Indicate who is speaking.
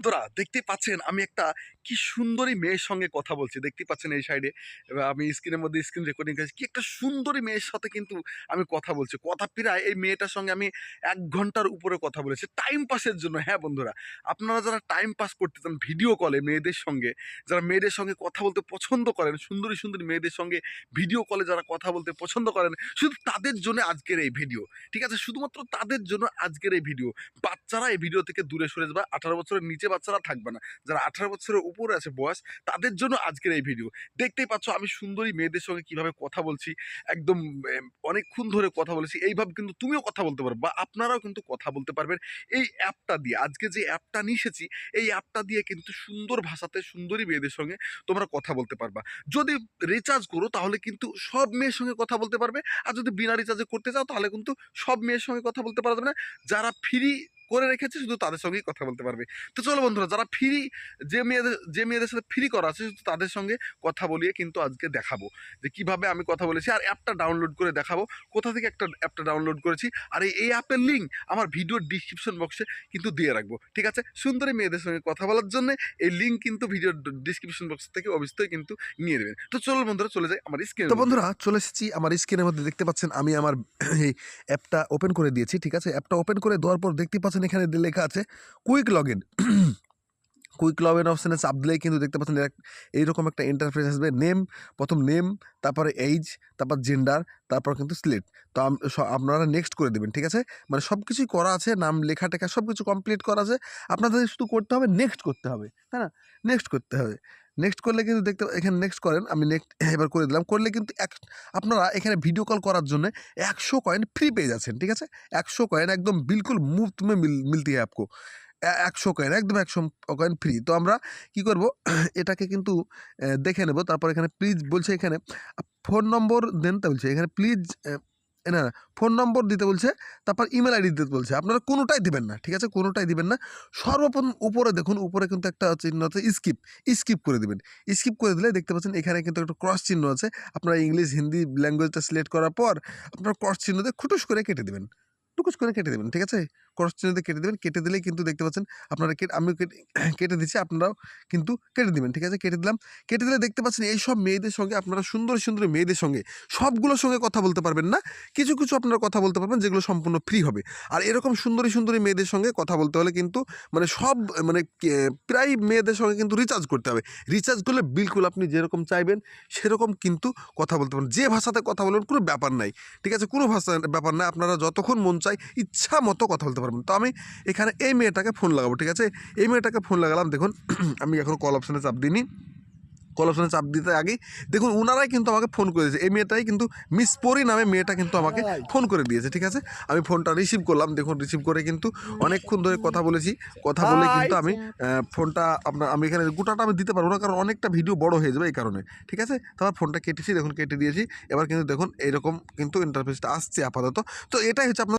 Speaker 1: বন্ধুরা দেখতেই পাচ্ছেন আমি একটা কি সুন্দরী মেয়ের সঙ্গে কথা বলছি। দেখতেই পাচ্ছেন এই সাইডে আমি স্ক্রিনের মধ্যে স্ক্রিন রেকর্ডিং করেছি। কি একটা সুন্দরী মেয়ের সাথে কিন্তু আমি কথা বলছি। কথা প্রায় এই মেয়েটার সঙ্গে আমি ১ ঘন্টার উপরে কথা বলেছি টাইম পাসের জন্য। হ্যাঁ বন্ধুরা, আপনারা যারা টাইম পাস করতে চান ভিডিও কলে মেয়েদের সঙ্গে, যারা মেয়েদের সঙ্গে কথা বলতে পছন্দ করেন, সুন্দরী সুন্দরী মেয়েদের সঙ্গে ভিডিও কলে যারা কথা বলতে পছন্দ করেন, শুধু তাদের জন্য আজকের এই ভিডিও। ঠিক আছে, শুধুমাত্র তাদের জন্য আজকের এই ভিডিও। বাচ্চারা এই ভিডিও থেকে দূরে সরে যাবে। 18 বছরের নিচে বাচ্চারা থাকবে না। যারা 18 বছরের উপরে আছে বয়স, তাদের জন্য আজকের এই ভিডিও। দেখতেই পাচ্ছ আমি সুন্দরী মেয়েদের সঙ্গে কিভাবে কথা বলছি। একদম অনেকক্ষণ ধরে কথা বলেছি। এইভাবে কিন্তু তুমিও কথা বলতে পারবে বা আপনারাও কিন্তু কথা বলতে পারবেন এই অ্যাপটা দিয়ে। আজকে যে অ্যাপটা নিয়ে এসেছি, এই অ্যাপটা দিয়ে কিন্তু সুন্দর ভাষাতে সুন্দরী মেয়েদের সঙ্গে তোমরা কথা বলতে পারবা। যদি রিচার্জ করো তাহলে কিন্তু সব মেয়ের সঙ্গে কথা বলতে পারবে। আর যদি বিনা রিচার্জে করতে চাও তাহলে কিন্তু সব মেয়ের সঙ্গে কথা বলতে পারবে না। যারা ফ্রি করে রেখেছে শুধু তাদের সঙ্গেই কথা বলতে পারবে। তো চলো বন্ধুরা, যারা ফ্রি, যে মেয়েদের সাথে ফ্রি করা আছে শুধু তাদের সঙ্গে কথা বলিয়ে কিন্তু আজকে দেখাবো যে কিভাবে আমি কথা বলেছি। আর অ্যাপটা ডাউনলোড করে দেখাবো কোথা থেকে অ্যাপটা ডাউনলোড করেছি। আর এই অ্যাপের লিঙ্ক আমার ভিডিওর ডিসক্রিপশন বক্সে কিন্তু দিয়ে রাখবো। ঠিক আছে, সুন্দরী মেয়েদের সঙ্গে কথা বলার জন্য এই লিঙ্ক কিন্তু ভিডিওর ডিসক্রিপশন বক্স থেকে অবশ্যই কিন্তু নিয়ে নেবেন। তো চলো বন্ধুরা, চলে যাই আমার স্ক্রিনে।
Speaker 2: তো বন্ধুরা চলে এসেছি আমার স্ক্রিনের মধ্যে। দেখতে পাচ্ছেন আমি আমার এই অ্যাপটা ওপেন করে দিয়েছি। ঠিক আছে, অ্যাপটা ওপেন করে দেওয়ার পর দেখতে পাচ্ছেন এখানে লেখা আছে quick log in. Quick log in অপশানে চাপ দিলেই কিন্তু দেখতে পাচ্ছেন এইরকম একটা ইন্টারফেস আসবে। নেম, প্রথম নেম, তারপরে এইজ, তারপর জেন্ডার, তারপর কিন্তু সিলেক্ট। তো আপনারা নেক্সট করে দেবেন। ঠিক আছে, মানে সব কিছুই করা আছে, নাম লেখা টেখা সব কিছু কমপ্লিট করা আছে। আপনাদের শুধু করতে হবে নেক্সট করতে হবে, তাই না? নেক্সট করতে হবে। নেক্সট করলে কিন্তু দেখতে এখানে নেক্সট করেন, আমি নেক্সট এবার করে দিলাম। করলে কিন্তু আপনারা এখানে ভিডিও কল করার জন্য 100 কয়েন ফ্রি পেয়ে যাচ্ছেন। ঠিক আছে, 100 কয়েন একদম বিলকুল মুফত में मिलती है आपको। 100 কয়েন, একদম 100 কয়েন ফ্রি। তো আমরা কি করব, এটাকে কিন্তু দেখে নেব। তারপর এখানে প্লিজ বলছে, এখানে ফোন নম্বর দেন তা বলছে। এখানে প্লিজ না, ফোন নম্বর দিতে বলছে, তারপর ইমেল আইডি দিতে বলছে। আপনারা কোনোটাই দিবেন না। ঠিক আছে, কোনোটাই দিবেন না। সর্বপ্রথম উপরে দেখুন, উপরে কিন্তু একটা চিহ্ন আছে স্কিপ করে দিবেন। স্কিপ করে দিলে দেখতে পাচ্ছেন এখানে কিন্তু একটা ক্রস চিহ্ন আছে। আপনারা ইংলিশ হিন্দি ল্যাঙ্গুয়েজটা সিলেক্ট করার পর আপনারা ক্রস চিহ্ন দিয়ে খুটুস করে কেটে দেবেন, টুকুস করে কেটে দেবেন। ঠিক আছে, ক্রস চিহ্ন দিয়ে কেটে দেবেন। কেটে দিলেই কিন্তু দেখতে পাচ্ছেন আপনারা আমি কেটে দিচ্ছি, আপনারাও কিন্তু কেটে দিবেন। ঠিক আছে, কেটে দিলাম। কেটে দিলে দেখতে পাচ্ছেন এই সব মেয়েদের সঙ্গে আপনারা সুন্দর সুন্দর মেয়েদের সঙ্গে সবগুলোর সঙ্গে কথা বলতে পারবেন না, কিছু কিছু আপনারা কথা বলতে পারবেন যেগুলো সম্পূর্ণ ফ্রি হবে। আর এরকম সুন্দরী সুন্দরী মেয়েদের সঙ্গে কথা বলতে হলে কিন্তু মানে সব মানে প্রায় মেয়েদের সঙ্গে কিন্তু রিচার্জ করতে হবে। রিচার্জ করলে বিলকুল আপনি যেরকম চাইবেন সেরকম কিন্তু কথা বলতে পারেন। যে ভাষাতে কথা বলবেন কোনো ব্যাপার নাই। ঠিক আছে, কোনো ভাষা ব্যাপার না, আপনারা যতক্ষণ মন চাই ইচ্ছা মতো কথা বলতে পারবেন। তো আমি এখানে এই মেয়েটাকে ফোন লাগাবো। ঠিক আছে, এই মেয়েটাকে ফোন লাগালাম। দেখুন আমি এখন কল অপশানে চাপ দিইনি। কল অপশানে চাপ দিতে আগেই দেখুন ওনারাই কিন্তু আমাকে ফোন করে দিয়েছে। এই মেয়েটাই কিন্তু মিস পরি নামে মেয়েটা কিন্তু আমাকে ফোন করে দিয়েছে। ঠিক আছে, আমি ফোনটা রিসিভ করলাম। দেখুন রিসিভ করে কিন্তু অনেকক্ষণ ধরে কথা বলেছি। কথা বলে কিন্তু আমি ফোনটা আমি এখানে গোটাটা আমি দিতে পারবো না, কারণ অনেকটা ভিডিও বড় হয়ে যাবে এই কারণে। ঠিক আছে, তারপর ফোনটা কেটেছি, দেখুন কেটে দিয়েছি। এবার কিন্তু দেখুন এইরকম কিন্তু ইন্টারফেসটা আসছে আপাতত। তো এটাই হচ্ছে আপনার